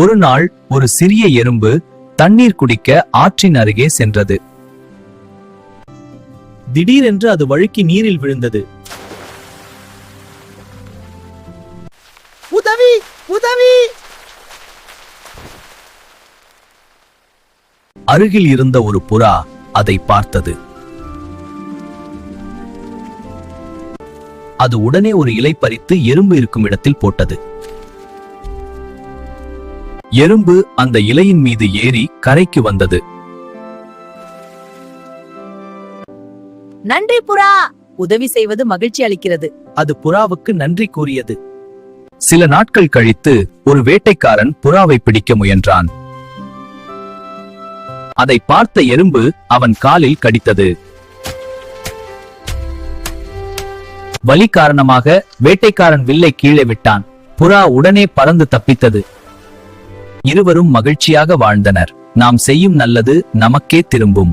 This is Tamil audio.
ஒரு நாள் ஒரு சிறிய எறும்பு தண்ணீர் குடிக்க ஆற்றின் அருகே சென்றது. திடீரென்று அது வழுக்கி நீரில் விழுந்தது. உதவி, உதவி! அருகில் இருந்த ஒரு புறா அதை பார்த்தது. அது உடனே ஒரு இலை பறித்து எறும்பு இருக்கும் இடத்தில் போட்டது. எறும்பு அந்த இலையின் மீது ஏறி கரைக்கு வந்தது. நன்றி புறா, உதவி செய்வது மகிழ்ச்சி அளிக்கிறது. அது புறாவுக்கு நன்றி கூறியது. சில நாட்கள் கழித்து ஒரு வேட்டைக்காரன் புறாவை பிடிக்க முயன்றான். அதை பார்த்த எறும்பு அவன் காலில் கடித்தது. வலி காரணமாக வேட்டைக்காரன் வில்லை கீழே விட்டான். புறா உடனே பறந்து தப்பித்தது. இருவரும் மகிழ்ச்சியாக வாழ்ந்தனர். நாம் செய்யும் நல்லது நமக்கே திரும்பும்.